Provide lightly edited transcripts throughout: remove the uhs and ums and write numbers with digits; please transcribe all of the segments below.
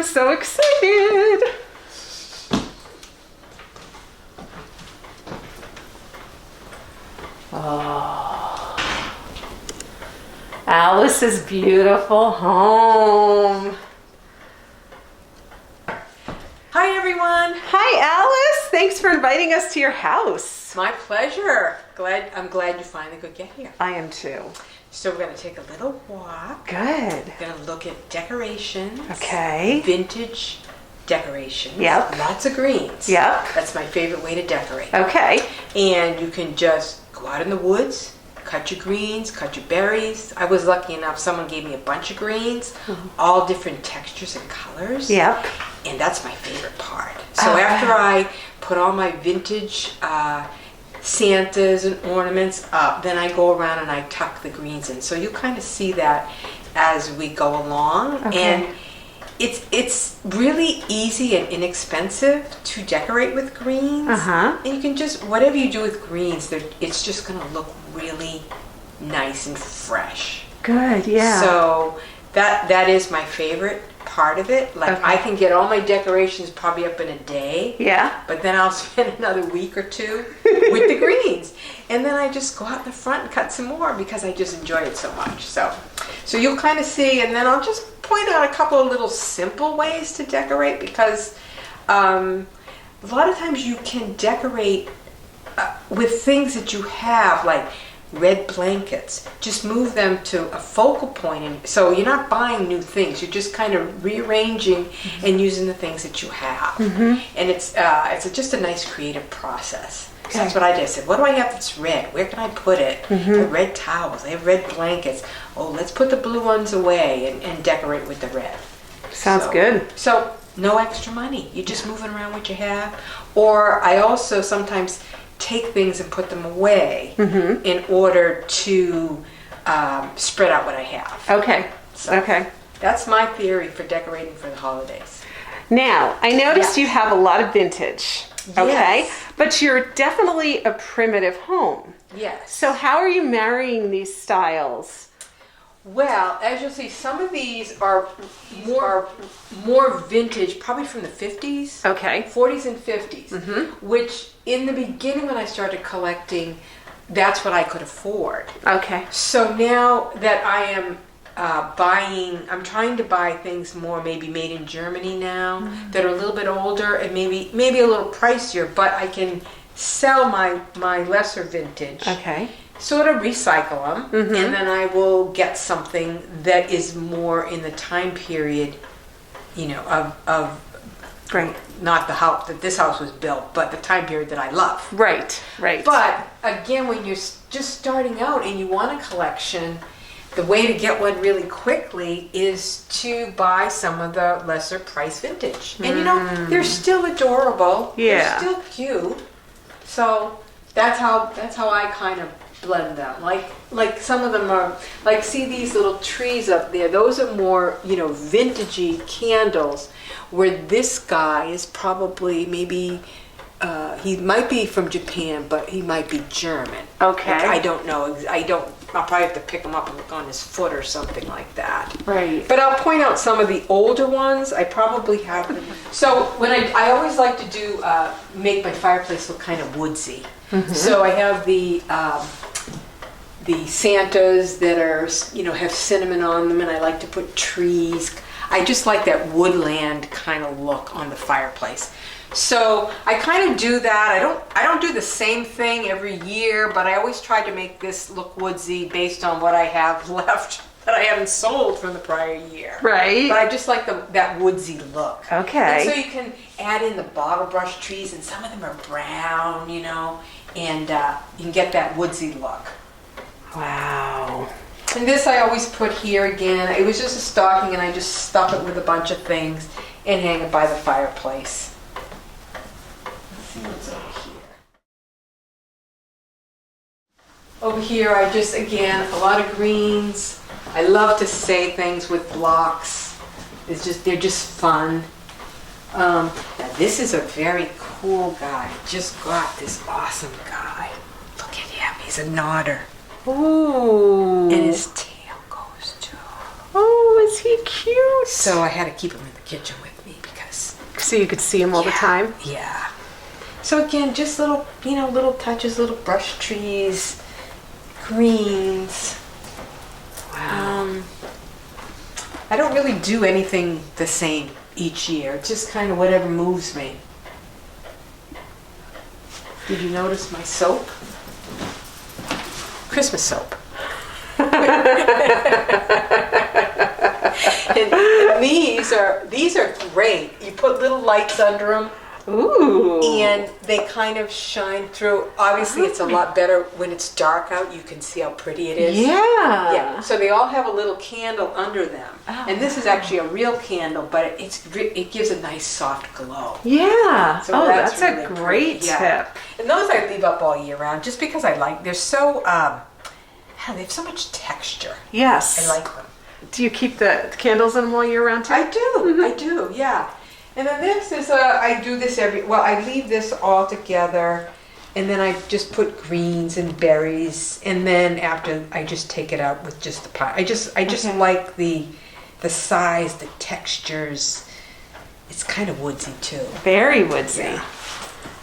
so excited. Oh, Alice's beautiful home. Hi everyone. Hi Alice, thanks for inviting us to your house. My pleasure. I'm glad you finally could get here. I am too. So we're going to take a little walk. Good. We're going to look at decorations. Okay. Vintage decorations. Yep. Lots of greens. Yep. That's my favorite way to decorate. Okay. And you can just go out in the woods, cut your greens, cut your berries. I was lucky enough, someone gave me a bunch of greens, all different textures and colors. Yep. And that's my favorite part. So after I put all my vintage Santas and ornaments up, then I go around and I tuck the greens in. So you kind of see that as we go along. Okay. And it's really easy and inexpensive to decorate with greens. And you can just, whatever you do with greens, it's just going to look really nice and fresh. Good, yeah. So that is my favorite part of it. Like I can get all my decorations probably up in a day. Yeah. But then I'll spend another week or two with the greens. And then I just go out in the front and cut some more because I just enjoy it so much. So you'll kind of see, and then I'll just point out a couple of little simple ways to decorate because a lot of times you can decorate with things that you have, like red blankets. Just move them to a focal point, and so you're not buying new things. You're just kind of rearranging and using the things that you have. And it's just a nice creative process. So that's what I did. I said, what do I have that's red? Where can I put it? I have red towels. I have red blankets. Oh, let's put the blue ones away and decorate with the red. Sounds good. So no extra money. You're just moving around what you have. Or I also sometimes take things and put them away in order to spread out what I have. Okay. So that's my theory for decorating for the holidays. Now, I noticed you have a lot of vintage. Okay. Yes. But you're definitely a primitive home. Yes. So how are you marrying these styles? Well, as you'll see, some of these are more vintage, probably from the 50s. Okay. 40s and 50s, which in the beginning when I started collecting, that's what I could afford. Okay. So now that I am I'm trying to buy things more maybe made in Germany now that are a little bit older and maybe a little pricier, but I can sell my lesser vintage. Okay. Sort of recycle them, and then I will get something that is more in the time period, of Right. not the house that this house was built, but the time period that I love. Right. Right. But again, when you're just starting out and you want a collection, the way to get one really quickly is to buy some of the lesser price vintage. And they're still adorable. Yeah. They're still cute. So that's how I kind of blend them. Like some of them are, like, see these little trees up there? Those are more, vintagey candles, where this guy is probably maybe he might be from Japan, but he might be German. Okay. Like, I don't know. I'll probably have to pick him up and look on his foot or something like that. Right. But I'll point out some of the older ones. I probably have. So when I always like to do make my fireplace look kind of woodsy. So I have the Santas that are have cinnamon on them, and I like to put trees. I just like that woodland kind of look on the fireplace. So I kind of do that. I don't do the same thing every year, but I always try to make this look woodsy based on what I have left that I haven't sold from the prior year. Right. But I just like that woodsy look. Okay. And so you can add in the bottle brush trees, and some of them are brown, and you can get that woodsy look. Wow. And this I always put here again. It was just a stocking, and I just stuff it with a bunch of things and hang it by the fireplace. What's over here? Over here, I just, again, a lot of greens. I love to say things with blocks. They're just fun. Now this is a very cool guy. Just got this awesome guy. Look at him. He's a nodder. Ooh. And his tail goes too. Oh, is he cute. So I had to keep them in the kitchen with me because, So you could see them all the time. yeah. So again, just little, little touches, little brush trees, greens. Wow. I don't really do anything the same each year. It's just kind of whatever moves me. Did you notice my soap? Christmas soap. and these are great. You put little lights under them. Ooh. And they kind of shine through. Obviously, it's a lot better when it's dark out. You can see how pretty it is. Yeah. Yeah. So they all have a little candle under them. Oh, and this is actually a real candle, but it gives a nice soft glow. Yeah. So that's really a pretty. great Yeah. tip. And those I leave up all year round just because they're so, they have so much texture. Yes. I like them. Do you keep the candles in them all year round too? I do, yeah. And then this is I do this I leave this all together, and then I just put greens and berries, and then after I just take it out with just the pie. I just like the size, the textures. It's kind of woodsy too. Very woodsy.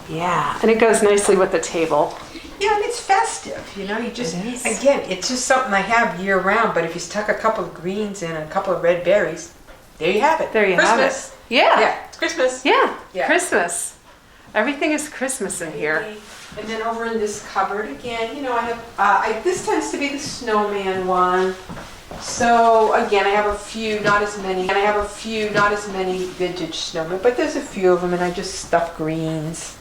Yeah. And it goes nicely with the table. Yeah, and it's festive, you just, It is. again, it's just something I have year round, but if you stuck a couple of greens in and a couple of red berries, there you have it. There you have Christmas. it. Yeah. Yeah, it's Christmas. Yeah. Yeah. Christmas. Everything is Christmas in here. And then over in this cupboard again, I have, this tends to be the snowman one. So again, I have a few, not as many vintage snowmen, but there's a few of them, and I just stuff greens.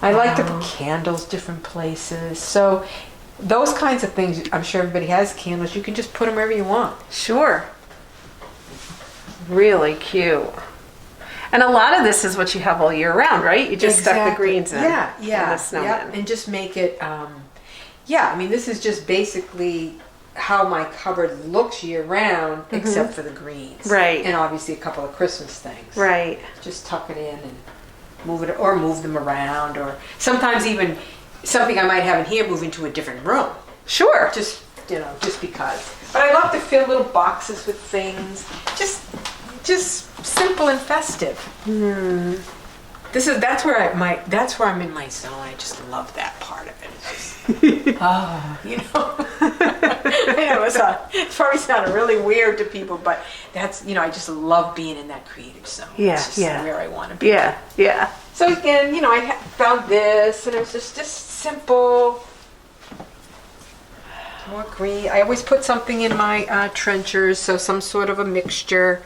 I like to put candles different places. So those kinds of things, I'm sure everybody has candles. You can just put them wherever you want. Sure. Really cute. And a lot of this is what you have all year round, right? You just stuck the greens in. Yeah, And the snowman. yeah. And just make it, this is just basically how my cupboard looks year round, except for the greens. Right. And obviously a couple of Christmas things. Right. Just tuck it in and move it, or move them around, or sometimes even something I might have in here move into a different room. Sure. Just because. But I love to fill little boxes with things. Just simple and festive. That's where I'm in my zone. I just love that part of it. It's just, I know it's probably sounded really weird to people, but that's, I just love being in that creative zone. Yeah, it's just yeah. where I want to be. Yeah, yeah. So again, I found this, and it was just simple. More green. I always put something in my trenchers, so some sort of a mixture.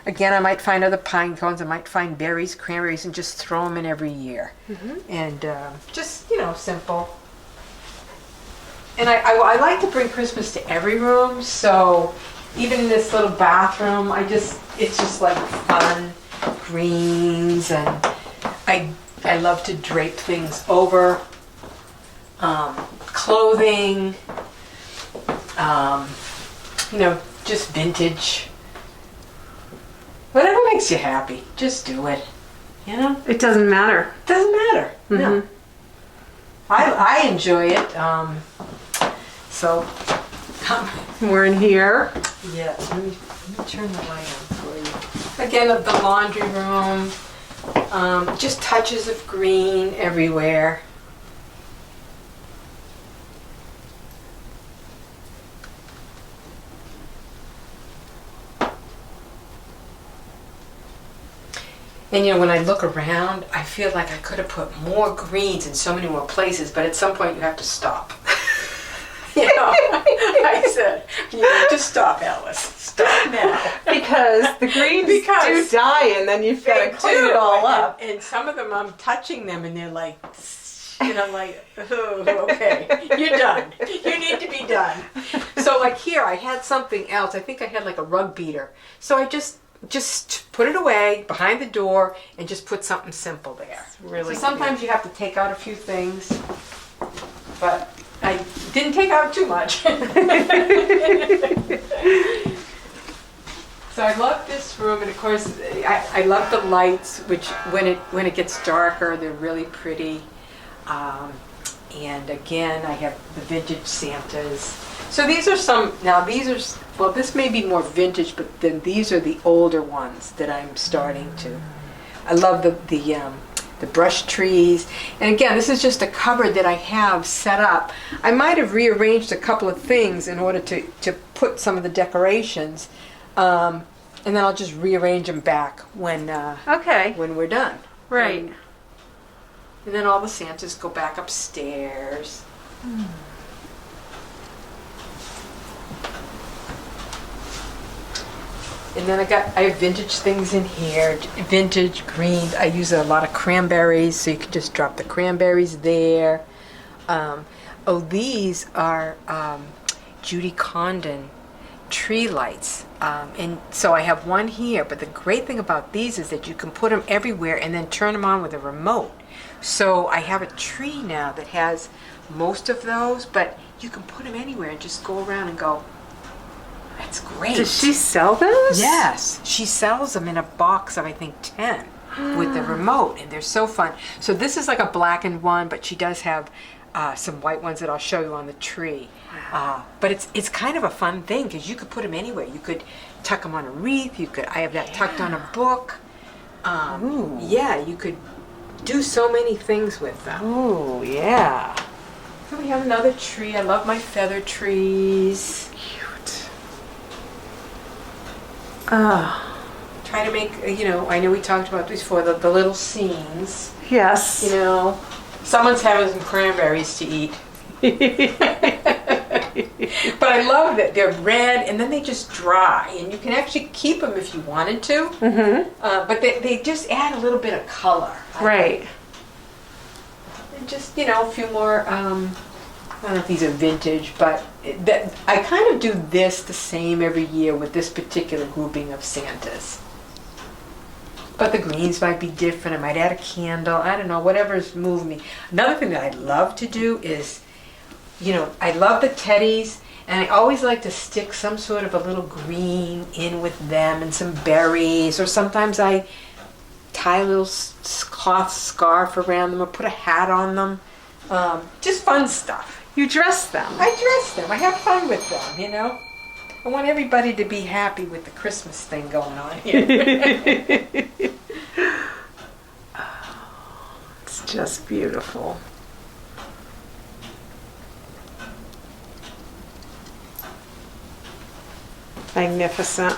Again, I might find other pine cones. I might find berries, cranberries, and just throw them in every year. And just, simple. And I like to bring Christmas to every room, so even in this little bathroom, it's just like fun, greens, and I love to drape things over, clothing, just vintage. Whatever makes you happy, just do it. It doesn't matter. Doesn't matter. No. I enjoy it. So, We're in here. yeah. Let me turn the light on for you. Again, the laundry room. Just touches of green everywhere. And when I look around, I feel like I could have put more greens in so many more places, but at some point you have to stop. I said, just stop, Alice. Stop now. Because the greens do die, and then you've got to clean it all up. And some of them, I'm touching them, and they're like, oh, okay, you're done. You need to be done. So like here, I had something else. I think I had like a rug beater. So I just put it away behind the door and just put something simple there. Really so sometimes you have to take out a few things, but I didn't take out too much. So I love this room, and of course I love the lights, which when it gets darker, they're really pretty. And again, I have the vintage Santas. So these are some, now these are, well, this may be more vintage, but then these are the older ones that I'm starting to. I love the brush trees. And again, this is just a cupboard that I have set up. I might have rearranged a couple of things in order to put some of the decorations. And then I'll just rearrange them back when Okay. when we're done. Right. And then all the Santas go back upstairs. And then I have vintage things in here, vintage greens. I use a lot of cranberries, so you can just drop the cranberries there. These are Judy Condon tree lights. And so I have one here, but the great thing about these is that you can put them everywhere and then turn them on with a remote. So I have a tree now that has most of those, but you can put them anywhere and just go around and go, that's great. Does she sell those? Yes, she sells them in a box of I think 10 with the remote, and they're so fun. So this is like a blackened one, but she does have some white ones that I'll show you on the tree. But it's kind of a fun thing because you could put them anywhere. You could tuck them on a wreath. I have that tucked on a book. Yeah, you could do so many things with them. Oh, yeah. So we have another tree. I love my feather trees. Cute. Try to make, I know we talked about this before, the little scenes. Yes. Someone's having some cranberries to eat. But I love that they're red and then they just dry, and you can actually keep them if you wanted to. Mm-hmm. But they just add a little bit of color. Right. And just, a few more, I don't know if these are vintage, but I kind of do this the same every year with this particular grouping of Santas. But the greens might be different. I might add a candle. I don't know, whatever's moved me. Another thing that I love to do is, I love the teddies, and I always like to stick some sort of a little green in with them and some berries, or sometimes I tie a little cloth scarf around them or put a hat on them. Just fun stuff. You dress them. I dress them. I have fun with them, I want everybody to be happy with the Christmas thing going on here. It's just beautiful. Magnificent.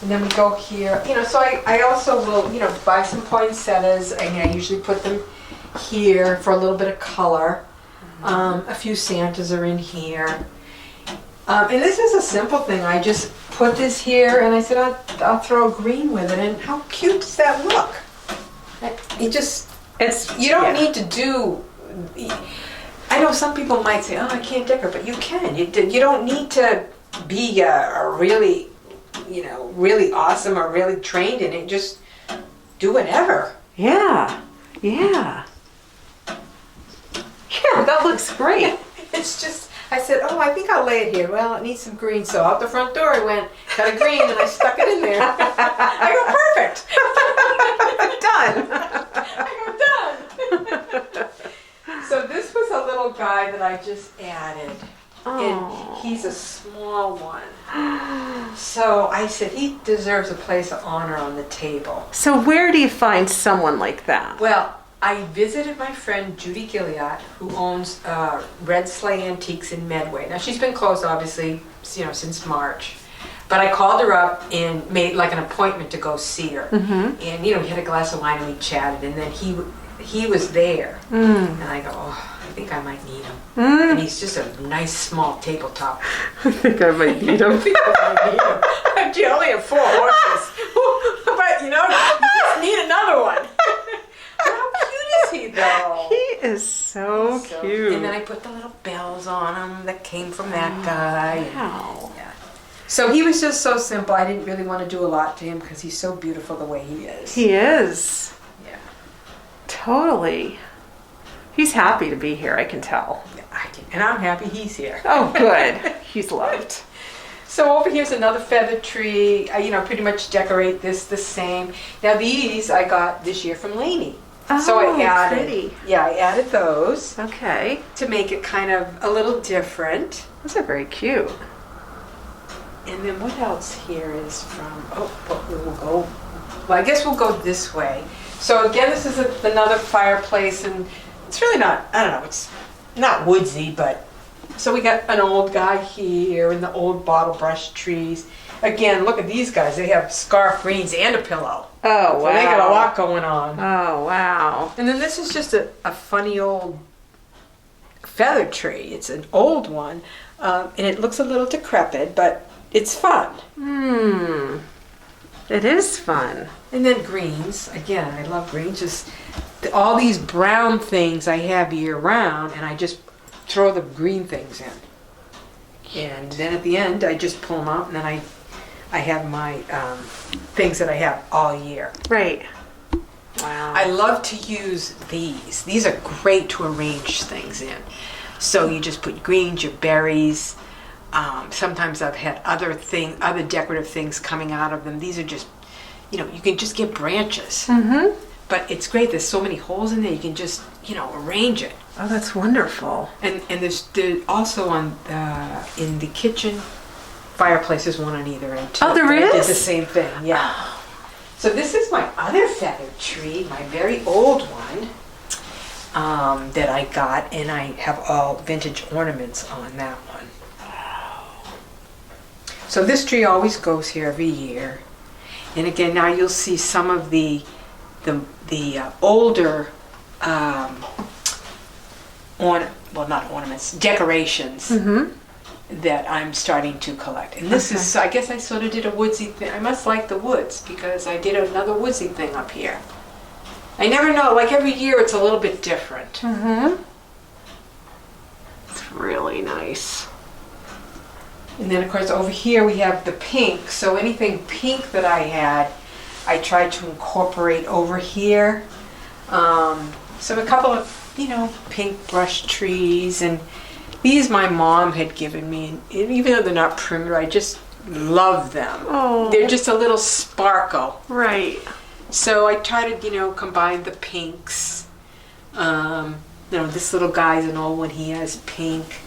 And then we go here, so I also will, buy some poinsettias, and I usually put them here for a little bit of color. A few Santas are in here. And this is a simple thing. I just put this here, and I said I'll throw green with it, and how cute does that look? You don't need to do, I know some people might say, I can't decorate, but you can. You don't need to be a really, really awesome or really trained in it. Just do whatever. Yeah. Yeah. Yeah, that looks great. It's just, I said, I think I'll lay it here. Well, it needs some green. So out the front door I went, got a green, and I stuck it in there. I go, perfect. Done. I go, done. So this was a little guy that I just added. And he's a small one. So I said, he deserves a place of honor on the table. So where do you find someone like that? Well, I visited my friend Judy Gilliatt, who owns Red Sleigh Antiques in Medway. Now she's been closed, obviously, since March. But I called her up and made like an appointment to go see her. Mm-hmm. And we had a glass of wine and we chatted. And then he was there, and I go, I think I might need him. And he's just a nice small tabletop. I think I might need him. I only have 4 horses, but you just need another one. How cute is he, though? He is so cute. And then I put the little bells on him that came from that guy. Wow. Yeah. So he was just so simple. I didn't really want to do a lot to him because he's so beautiful the way he is. He is. Yeah. Totally. He's happy to be here, I can tell. And I'm happy he's here. Oh, good. He's loved. So over here's another feather tree. I, pretty much decorate this the same. Now these I got this year from Lainey. So I added, pretty. yeah, I added those Okay. to make it kind of a little different. Those are very cute. And then what else here is from, well, I guess we'll go this way. So again, this is another fireplace, and it's really not, I don't know, it's not woodsy, but, so we got an old guy here and the old bottle brush trees. Again, look at these guys, they have scarf greens and a pillow. Oh, wow. So they got a lot going on. Oh, wow. And then this is just a funny old feather tree. It's an old one, and it looks a little decrepit, but it's fun. It is fun. And then greens. Again, I love greens. Just all these brown things I have year round, and I just throw the green things in. And then at the end, I just pull them out, and then I have my things that I have all year. Right. Wow. I love to use these. These are great to arrange things in. So you just put greens, your berries. Sometimes I've had other decorative things coming out of them. These are just, you can just get branches. Mm-hmm. But it's great. There's so many holes in there. You can just, arrange it. Oh, that's wonderful. And there's also in the kitchen fireplace, there's one on either end too. Oh, there I did is? the same thing. Yeah. So this is my other feather tree, my very old one that I got, and I have all vintage ornaments on that one. So this tree always goes here every year. And again, now you'll see some of the older, not ornaments, decorations that I'm starting to collect. And this is, I guess I sort of did a woodsy thing. I must like the woods because I did another woodsy thing up here. I never know, like every year it's a little bit different. It's really nice. And then of course over here we have the pink. So anything pink that I had, I tried to incorporate over here. So a couple of, pink brush trees, and these my mom had given me. And even though they're not perimeter, I just love them. Oh. They're just a little sparkle. Right. So I try to, combine the pinks. This little guy's an old one. He has pink.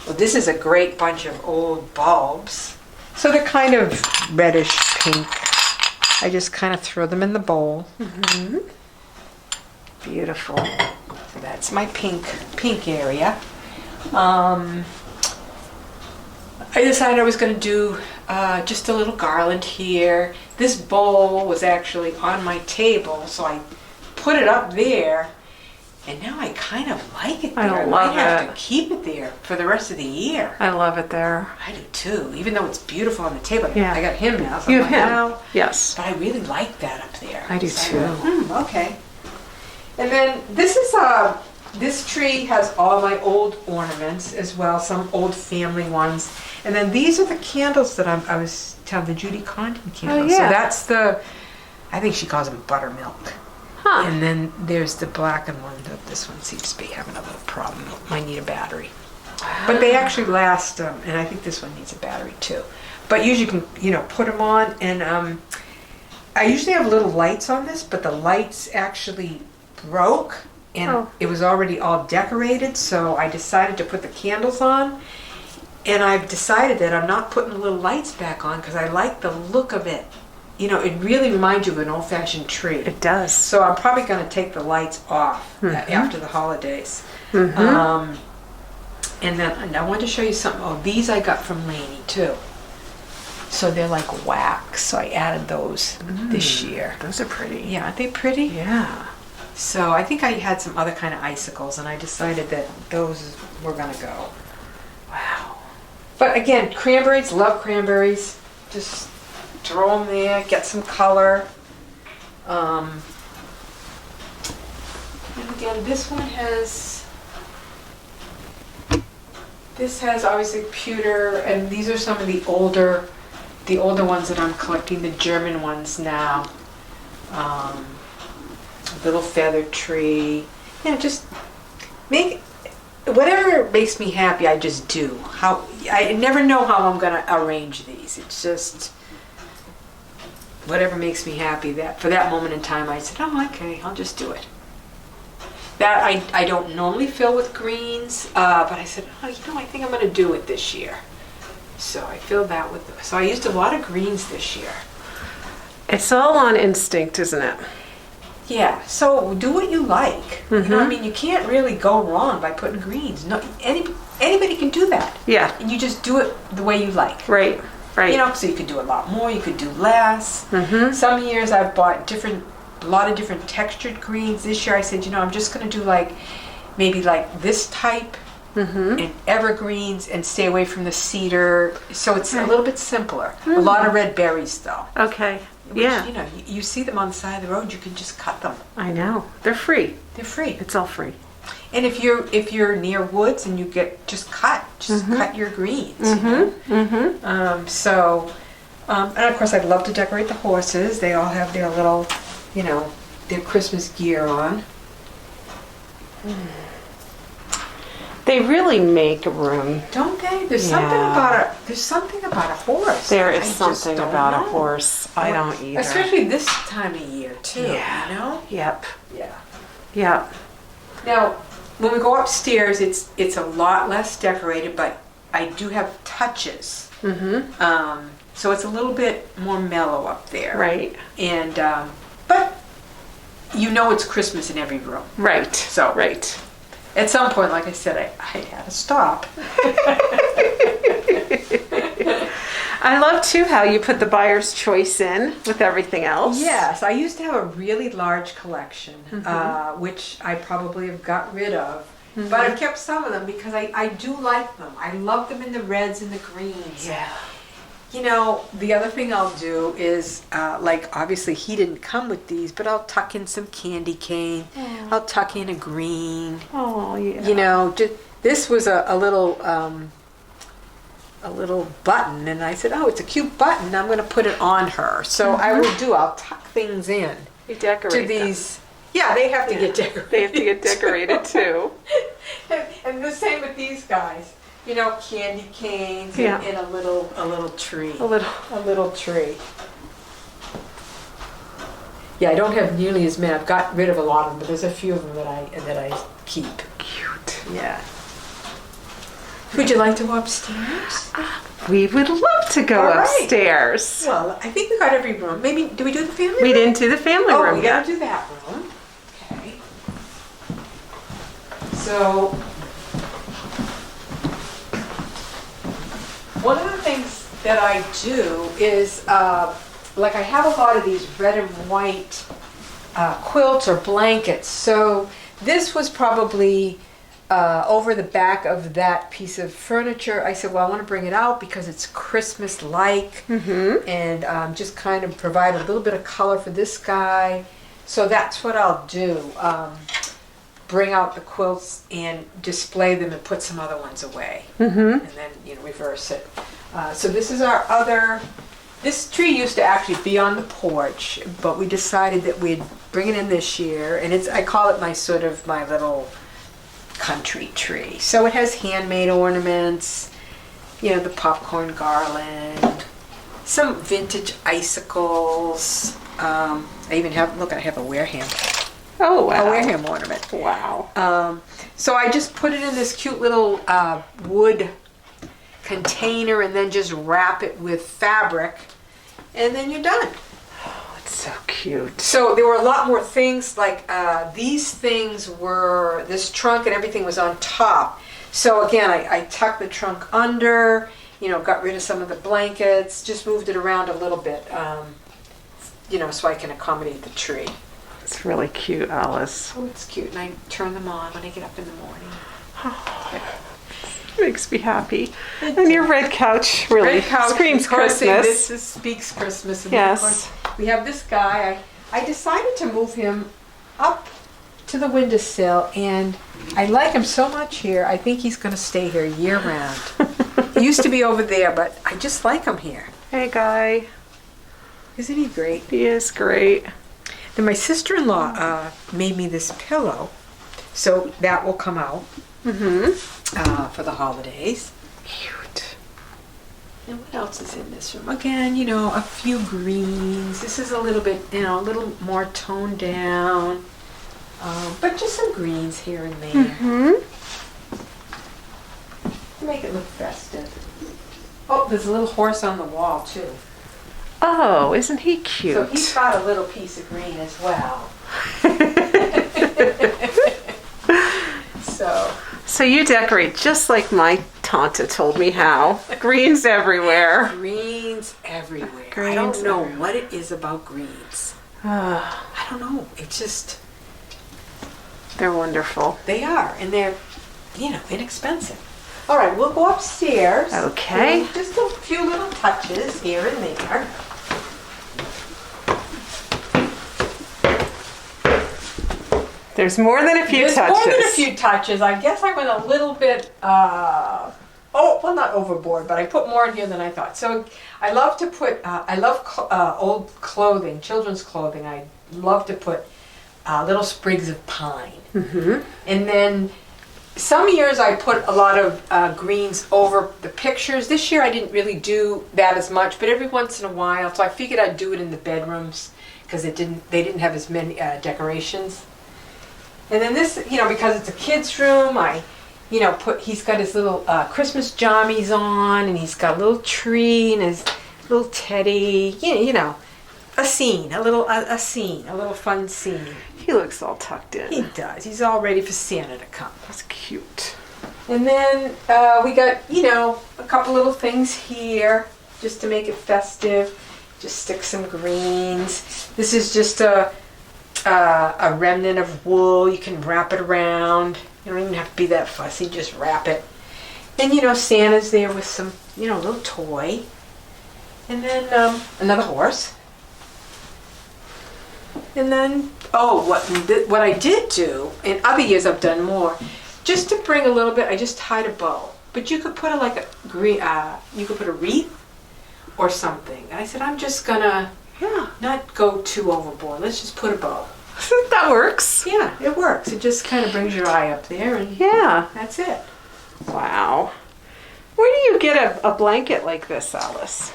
Well, this is a great bunch of old bulbs. So they're kind of reddish pink. I just kind of throw them in the bowl. Beautiful. So that's my pink area. I decided I was going to do just a little garland here. This bowl was actually on my table, so I put it up there. And now I kind of like it there. I love might have it. to keep it there for the rest of the year. I love it there. I do too, even though it's beautiful on the table. Yeah. I got him now. So You I'm have like, him. "Oh." Yes. But I really like that up there. I do So too. okay. And then this tree has all my old ornaments as well, some old family ones. And then these are the candles that I was telling, the Judy Condon candles. yeah. So that's I think she calls them buttermilk. Huh. And then there's the blackened one. This one seems to be having a little problem. Might need a battery. But they actually last, and I think this one needs a battery too. But usually you can, put them on, and I usually have little lights on this, but the lights actually broke, and it was already all decorated, so I decided to put the candles on. And I've decided that I'm not putting the little lights back on because I like the look of it. It really reminds you of an old-fashioned tree. It does. So I'm probably going to take the lights off after the holidays. And then I wanted to show you something. Oh, these I got from Laney too. So they're like wax. So I added those this year. Those are pretty. Yeah, aren't they pretty? Yeah. So I think I had some other kind of icicles, and I decided that those were going to go. Wow. But again, cranberries, love cranberries. Just throw them there, get some color. And again, this has obviously pewter, and these are some of the older ones that I'm collecting, the German ones now. Little feather tree. Just make whatever makes me happy. I just do. I never know how I'm gonna arrange these. It's just whatever makes me happy. That for that moment in time, I said, "Oh, okay, I'll just do it." That I don't normally fill with greens, but I said, oh, I think I'm going to do it this year. So I filled that with, so I used a lot of greens this year. It's all on instinct, isn't it? Yeah, so do what you like. I mean, you can't really go wrong by putting greens. No, anybody can do that. Yeah. And you just do it the way you like. Right. So you could do a lot more, you could do less. Some years I've bought a lot of different textured greens. This year I said, I'm just going to do maybe this type and evergreens and stay away from the cedar. So it's a little bit simpler. A lot of red berries though. Okay. Which, Yeah. You see them on the side of the road, you can just cut them. I know. They're free. They're free. It's all free. And if you're near woods and you just cut your greens. And of course I'd love to decorate the horses. They all have their little, their Christmas gear on. They really make room. Don't they? There's something about a horse. There is I just something don't about know. a horse. I don't either. Especially this time of year too. Yeah. Yep. Yeah. Yep. Now, when we go upstairs, it's a lot less decorated, but I do have touches. So it's a little bit more mellow up there. Right. And but it's Christmas in every room. Right. So right. At some point, like I said, I had to stop. I love too how you put the buyer's choice in with everything else. Yes, I used to have a really large collection, which I probably have got rid of. But I've kept some of them because I do like them. I love them in the reds and the greens. Yeah. The other thing I'll do is, obviously he didn't come with these, but I'll tuck in some candy cane. I'll tuck in a green. Oh, yeah. This was a little button, and I said, oh, it's a cute button. I'm going to put it on her. So I'll tuck things in. You decorate to these. Yeah, they have to get decorated. They have to get decorated too. and the same with these guys. Candy canes and a little tree. A little tree. Yeah, I don't have nearly as many. I've got rid of a lot of them, but there's a few of them that I keep. Cute. Yeah. Would you like to go upstairs? We would love to go All right. upstairs. Well, I think we got every room. Maybe, do we do the family room? We didn't do the family room we yet. gotta do that room. Okay. So, one of the things that I do is, I have a lot of these red and white quilts or blankets. So this was probably over the back of that piece of furniture. I said, well, I want to bring it out because it's Christmas-like and just kind of provide a little bit of color for this guy. So that's what I'll do. Bring out the quilts and display them and put some other ones away. And then, reverse it. So this is our other, this tree used to actually be on the porch, but we decided that we'd bring it in this year. And I call it my little country tree. So it has handmade ornaments, the popcorn garland, some vintage icicles. I even have, I have a Wareham. Oh, wow. A Wareham ornament. Wow. So I just put it in this cute little wood container and then just wrap it with fabric and then you're done. Oh, it's so cute. So there were a lot more things these things were, this trunk and everything was on top. So again, I tucked the trunk under, got rid of some of the blankets, just moved it around a little bit, so I can accommodate the tree. It's really cute, Alice. Oh, it's cute. And I turn them on when I get up in the morning. Makes me happy. And your red couch really screams Christmas. This speaks Christmas. And yes. Of course, we have this guy. I decided to move him up to the windowsill, and I like him so much here. I think he's going to stay here year round. He used to be over there, but I just like him here. Hey, Guy. Isn't he great? He is great. Then my sister-in-law made me this pillow, so that will come out for the holidays. Cute. And what else is in this room? Again, a few greens. This is a little bit, a little more toned down. But just some greens here and there. To make it look festive. Oh, there's a little horse on the wall too. Oh, isn't he cute? So he's got a little piece of green as well. So you decorate just like my tante told me how. Greens everywhere. Greens everywhere. Greens I don't know everywhere. what it is about greens. Ah, I don't know. It's just, they're wonderful. they are. And they're, inexpensive. All right, we'll go upstairs. Okay. Do just a few little touches here and there. There's more than a few There's touches. more than a few touches. I guess I went a little bit, not overboard, but I put more in here than I thought. So I love to put, I love old clothing, children's clothing. I love to put little sprigs of pine. Mm-hmm. And then some years I put a lot of greens over the pictures. This year I didn't really do that as much, but every once in a while. So I figured I'd do it in the bedrooms because they didn't have as many decorations. And then this, because it's a kid's room, he's got his little Christmas jammies on, and he's got a little tree and his little teddy, a scene, a little fun scene. He looks all tucked in. He does. He's all ready for Santa to come. That's cute. And then we got, a couple little things here just to make it festive. Just stick some greens. This is just a remnant of wool. You can wrap it around. You don't even have to be that fussy. Just wrap it. And Santa's there with some, little toy. And then another horse. And then, what I did do, in other years I've done more, just to bring a little bit, I just tied a bow. But you could put you could put a wreath or something. And I said, I'm just gonna not go too overboard. Let's just put a bow. That works. Yeah, it works. It just kind of brings your eye up there, and Yeah. that's it. Wow. Where do you get a blanket like this, Alice?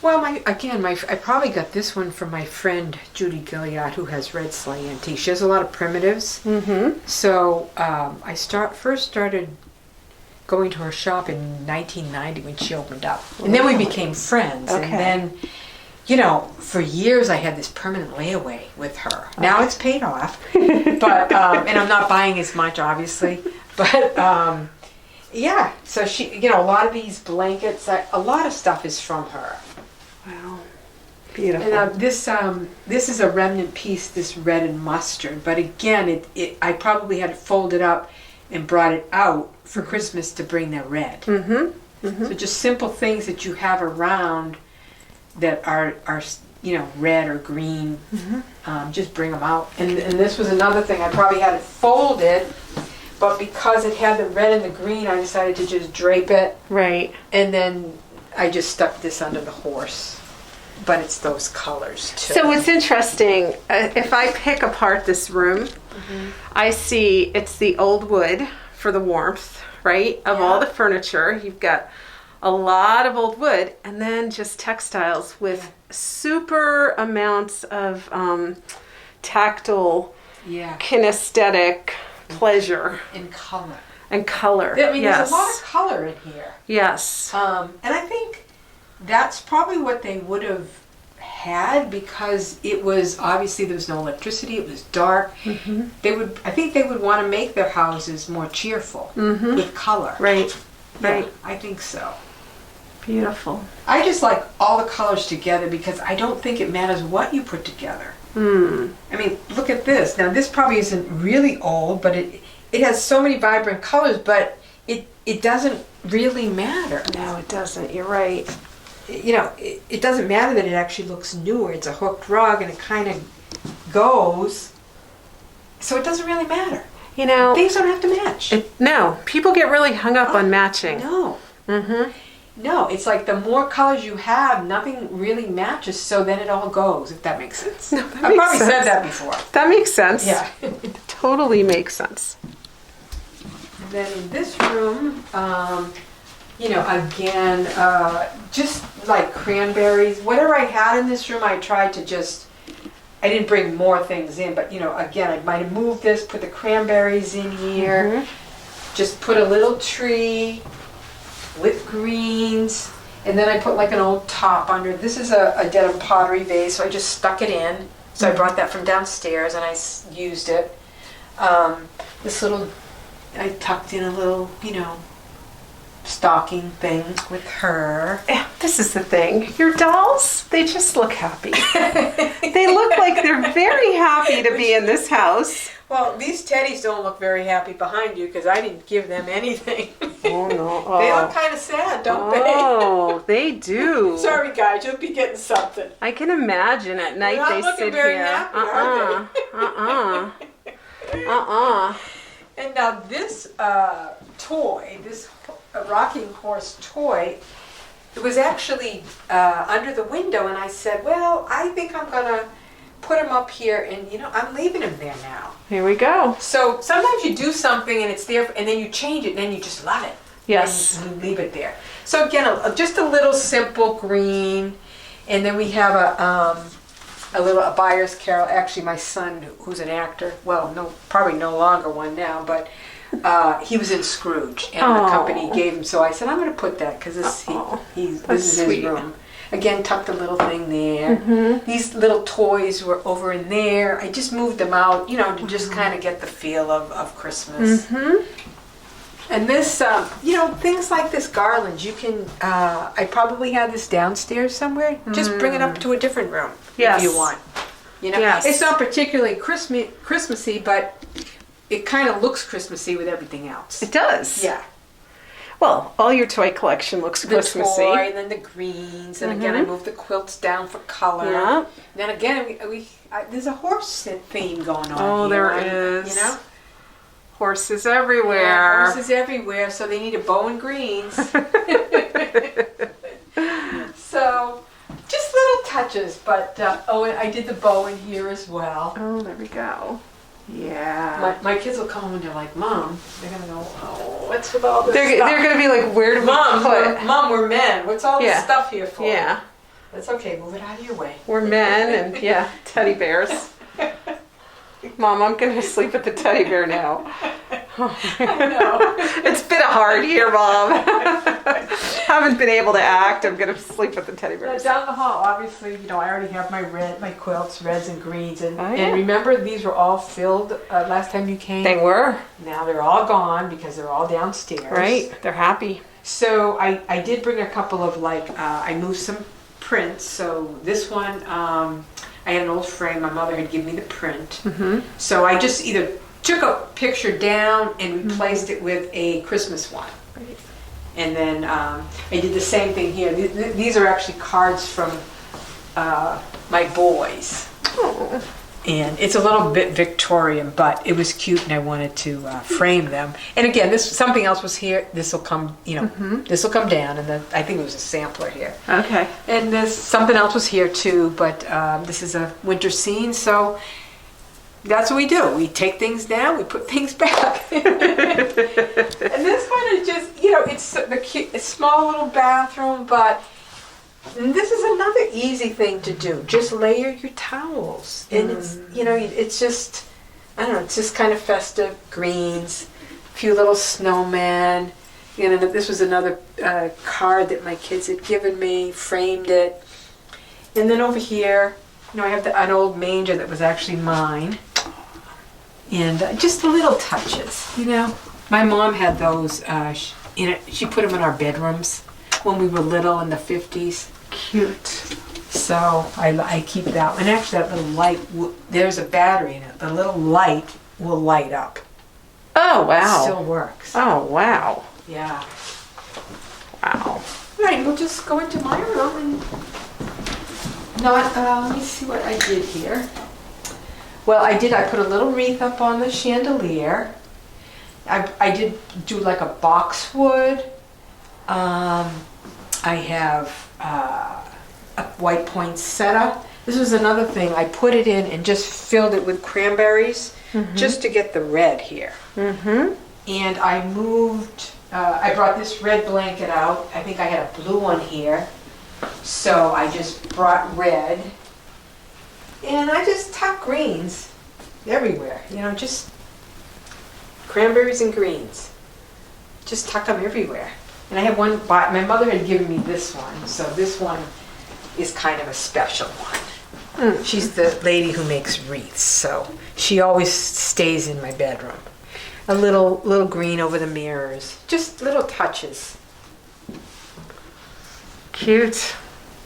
Well, I probably got this one from my friend Judy Gilliard, who has Red Sleigh Antique. She has a lot of primitives. Mm-hmm. So I first started going to her shop in 1990 when she opened up, and then we became friends. Okay. And then, for years I had this permanent layaway with her. Now it's paid off, but and I'm not buying as much, obviously. But yeah, so she, a lot of these blankets, a lot of stuff is from her. Wow. Beautiful. And this is a remnant piece, this red and mustard. But again, I probably had it folded up and brought it out for Christmas to bring that red. Mm-hmm. Mm-hmm. So just simple things that you have around that are red or green. Mm-hmm. Just bring them out. And this was another thing. I probably had it folded, but because it had the red and the green, I decided to just drape it. Right. And then I just stuck this under the horse. But it's those colors too. So what's interesting, if I pick apart this room, I see it's the old wood for the warmth, right? Of all the furniture, you've got a lot of old wood, and then just textiles with super amounts of tactile, kinesthetic pleasure in color. and color. I mean, yes. there's a lot of color in here. Yes. And I think that's probably what they would have had, because it was obviously there was no electricity. It was dark. Mm-hmm. I think they would want to make their houses more cheerful with color. Right. Yeah, Right. I think so. Beautiful. I just like all the colors together because I don't think it matters what you put together. Mm. I mean, look at this. Now, this probably isn't really old, but it has so many vibrant colors, but it doesn't really matter. No, it doesn't. You're right. It doesn't matter that it actually looks newer. It's a hooked rug, and it kind of goes, so it doesn't really matter. Things don't have to match. No, people get really hung up on matching. No. Mm-hmm. No, it's like the more colors you have, nothing really matches, so then it all goes, if that makes sense. No, that I've makes probably sense. said that before. That makes sense. Yeah. Totally makes sense. Then in this room, again, just like cranberries, whatever I had in this room, I tried to just I didn't bring more things in, but again, I might have moved this, put the cranberries in here, just put a little tree with greens, and then I put like an old top under. This is a denim pottery vase, so I just stuck it in. So I brought that from downstairs and I used it. This little, I tucked in a little, stocking thing with her. Yeah, this is the thing. Your dolls, they just look happy. They look like they're very happy to be in this house. Well, these teddies don't look very happy behind you because I didn't give them anything. Oh, no. Oh. They look kind of sad, don't they? Oh, they do. Sorry, guys, you'll be getting something. I can imagine at night They're not they looking sit very here. happy, are And now this toy, this rocking horse toy, it was actually under the window, and I said, well, I think I'm going to put him up here, and I'm leaving him there now. Here we go. So sometimes you do something and it's there, and then you change it, and then you just love it. Yes. And you leave it there. So again, just a little simple green, and then we have a buyer's carol. Actually, my son, who's an actor, well, no, probably no longer one now, but he was in Scrooge, and the company gave him. So I said, I'm going to put that because this is his room. Again, tucked a little thing there. These little toys were over in there. I just moved them out, to just kind of get the feel of Christmas. And this, things like this garland, you can, I probably have this downstairs somewhere. Just bring it up to a different room if you want. Yes. It's not particularly Christmassy, but it kind of looks Christmassy with everything else. It does. Yeah. Well, all your toy collection looks Christmassy. The toy, and then the greens, and again, I moved the quilts down for color. Yeah. And then again, there's a horse theme going on. Oh, here. there is. Horses everywhere. Yeah, horses everywhere, so they need a bow and greens. So, just little touches, but and I did the bow in here as well. Oh, there we go. Yeah. My kids will come home and they're like, Mom, they're going to go, oh, what's with all this They're stuff? going to be like, where do we put? Mom, we're men. What's all this stuff here for? Yeah. That's okay. Move it out of your way. We're men and, teddy bears. Mom, I'm going to sleep with the teddy bear now. I know. It's been a hard year, Mom. Haven't been able to act. I'm going to sleep with the teddy bears. Down the hall, obviously, I already have my quilts, reds and greens. And yeah. remember, these were all filled last time you came? They were. Now they're all gone because they're all downstairs. Right. They're happy. So I did bring a couple of, I moved some prints. So this one, I had an old frame. My mother had given me the print. So I just either took a picture down and replaced it with a Christmas one. Right. And then I did the same thing here. These are actually cards from my boys. Oh. And it's a little bit Victorian, but it was cute, and I wanted to frame them. And again, something else was here. This will come, this will come down, and then I think it was a sampler here. Okay. And something else was here too, but this is a winter scene, so that's what we do. We take things down, we put things back. And this one is just, it's the cute, small little bathroom, but this is another easy thing to do. Just layer your towels. And it's, it's just, I don't know, it's just kind of festive. Greens, a few little snowmen. This was another card that my kids had given me, framed it. And then over here, I have an old manger that was actually mine. And just the little touches, My mom had those, she put them in our bedrooms when we were little in the 50s. Cute. So I keep that. And actually that little light, there's a battery in it. The little light will light up. Oh, wow. It still works. Oh, wow. Yeah. Wow. All right, we'll just go into my room and let me see what I did here. Well, I put a little wreath up on the chandelier. I did do like a boxwood. I have a white poinsettia. This was another thing. I put it in and just filled it with cranberries just to get the red here. And I moved, I brought this red blanket out. I think I had a blue one here. So I just brought red. And I just tuck greens everywhere, you know, just cranberries and greens. Just tuck them everywhere. And I have one, my mother had given me this one, so this one is kind of a special one. She's the lady who makes wreaths, so she always stays in my bedroom. A little green over the mirrors, just little touches. Cute.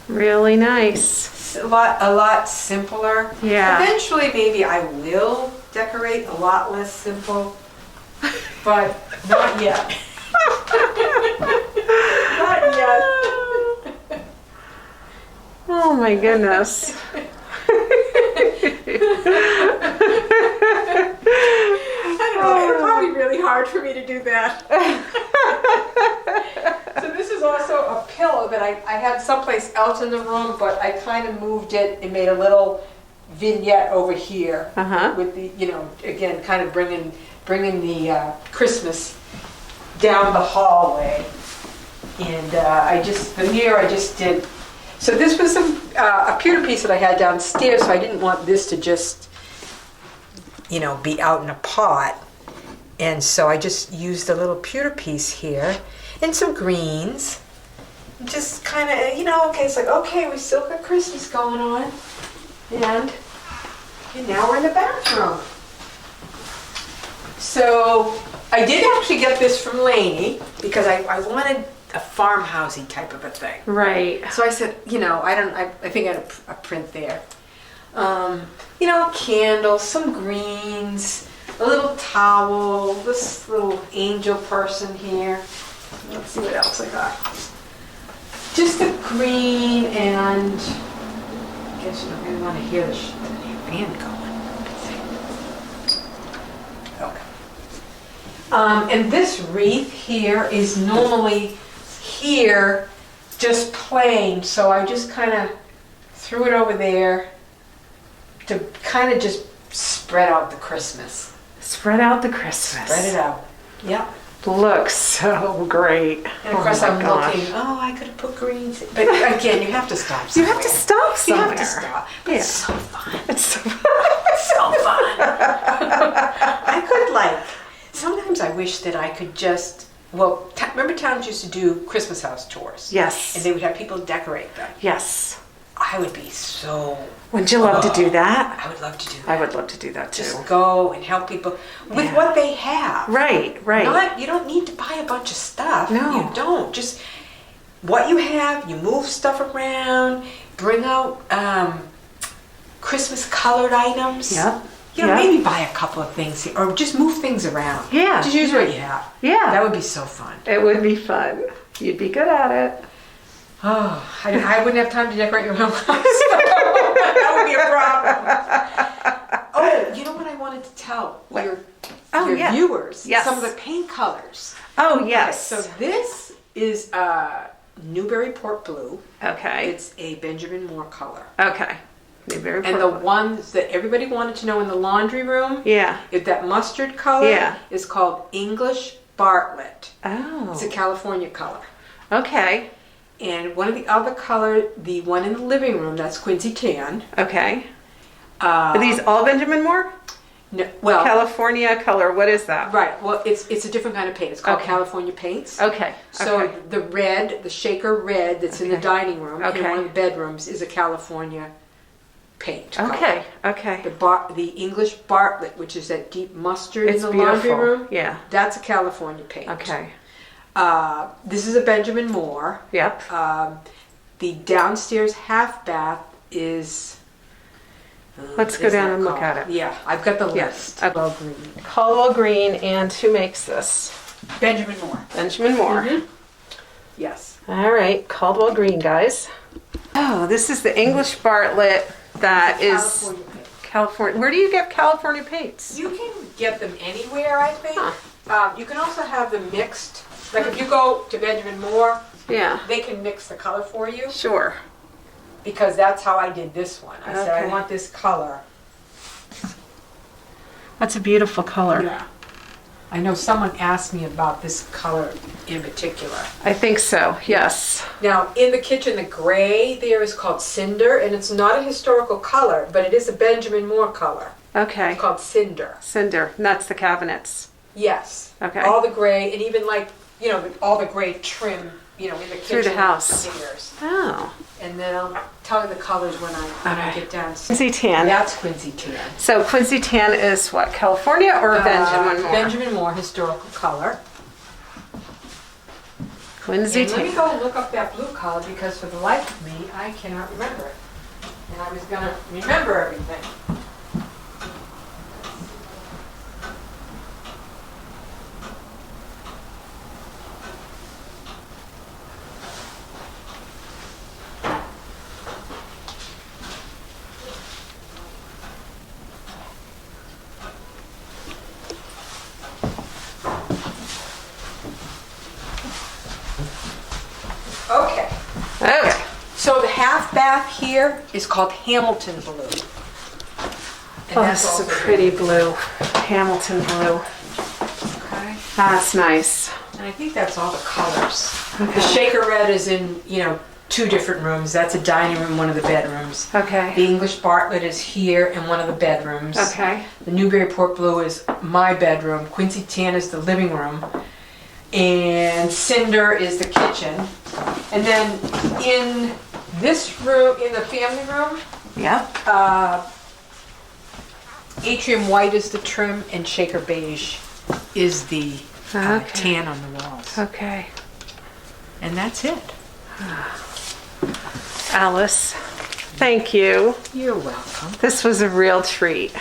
Really nice. A lot simpler. Yeah. Eventually, maybe I will decorate a lot less simple, but not yet. Not yet. Oh my goodness. I don't know, it's probably really hard for me to do that. So this is also a pillow that I had someplace else in the room, but I kind of moved it and made a little vignette over here with the, you know, again, kind of bringing the Christmas down the hallway. And the mirror I just did. So this was a pewter piece that I had downstairs, so I didn't want this to just, you know, be out in a pot. And so I just used a little pewter piece here and some greens. Just kind of, you know, okay, it's like, okay, we still got Christmas going on. And now we're in the bathroom. So I did actually get this from Lainey because I wanted a farmhousey type of a thing. Right. So I said, you know, I think I had a print there. You know, candles, some greens, a little towel, this little angel person here. Let's see what else I got. Just a green and I guess you don't really want to hear the fan going. Okay. And this wreath here is normally here just plain, so I just kind of threw it over there to kind of just spread out the Christmas. Spread out the Christmas. Spread it out. Yep. Looks so great. And of course I'm looking, oh, I could have put greens. But again, you have to stop somewhere. You have to stop somewhere. You have to stop. But Yeah. it's so fun. It's so It's so fun. I could sometimes I wish that I could just, well, remember towns used to do Christmas house tours? Yes. And they would have people decorate them. Yes. I would be so... Wouldn't you love to do that? I would love to do that. I would love to do that too. Just go and help people with what they have. Right, right. You don't need to buy a bunch of stuff. No. You don't. Just what you have, you move stuff around, bring out Christmas colored items. Yep. You know, maybe buy a couple of things here, or just move things around. Yeah. Just use what you have. Yeah. That would be so fun. It would be fun. You'd be good at it. Oh, I wouldn't have time to decorate your own house. That would be a problem. Oh, you know what I wanted to tell your viewers? Yes. Some of the paint colors. Oh, yes. Okay, so this is Newberry Port Blue. Okay. It's a Benjamin Moore color. Okay. Very And the ones that everybody wanted to know in the laundry room, if that mustard color is called English Bartlett. Oh. It's a California color. Okay. And one of the other color, the one in the living room, that's Quincy Tan. Okay. Are these all Benjamin Moore? No, well, California color, what is that? right. Well, it's a different kind of paint. It's called California paints. Okay. So the red, the shaker red that's in the dining room in one of the bedrooms is a California paint color. Okay. Okay. The English Bartlett, which is that deep mustard It's in the beautiful. laundry room, Yeah. that's a California paint. Okay. This is a Benjamin Moore. Yep. The downstairs half bath is... Let's go down and look at it. Yeah, I've got the list. Caldwell Green. Caldwell Green, and who makes this? Benjamin Moore. Benjamin Moore. Mm-hmm. Yes. All right, Caldwell Green, guys. Oh, this is the English Bartlett that is California paint. California. Where do you get California paints? You can get them anywhere, I think. You can also have them mixed. Like if you go to Benjamin Moore, Yeah. they can mix the color for you. Sure. Because that's how I did this one. I said, I Okay. want this color. That's a beautiful color. Yeah. I know someone asked me about this color in particular. I think so, yes. Now, in the kitchen, the gray there is called cinder, and it's not a historical color, but it is a Benjamin Moore color. Okay. It's called cinder. Cinder, and that's the cabinets. Yes. Okay. All the gray, and even like, you know, all the gray trim, you know, in the kitchen. Through the house. Stairs. Oh. And then I'll tell you the colors when I Okay. get down. Quincy tan. That's Quincy tan. So Quincy tan is what, California or Benjamin Moore? Benjamin Moore historical color. Quincy And let me tan. go look up that blue color because for the life of me, I cannot remember it. And I was gonna remember everything. Okay. Okay. So the half bath here is called Hamilton blue. And Oh, that's this is a also pretty blue. Hamilton blue. Okay. That's nice. And I think that's all the colors. Okay. The shaker red is in, you know, 2 different rooms. That's a dining room, one of the bedrooms. The Okay. English Bartlett is here in one of the bedrooms. Okay. The Newburyport blue is my bedroom. Quincy tan is the living room. And cinder is the kitchen. And then in this room, in the family room, Yep. atrium white is the trim and shaker beige is the Okay. tan on the walls. Okay. And that's it. Alice, thank you. You're welcome. This was a real treat.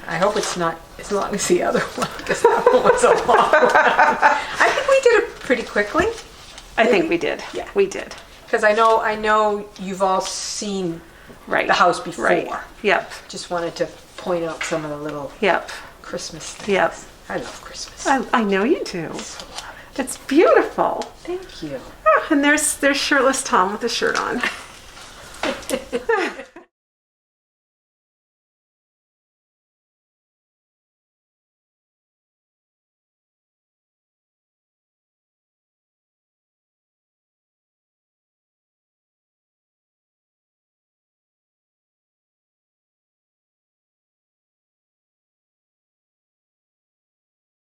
I hope it's not as long as the other one, because that one was a long one. I think we did it pretty quickly, I think we did. Yeah. We did. because I know you've all seen Right. the house before. Right. Yep. Just wanted to point out some of the little Yep. Christmas things. Yep. I love Christmas. I know you do. So love it. It's beautiful. Thank you. Ah, and there's shirtless Tom with a shirt on.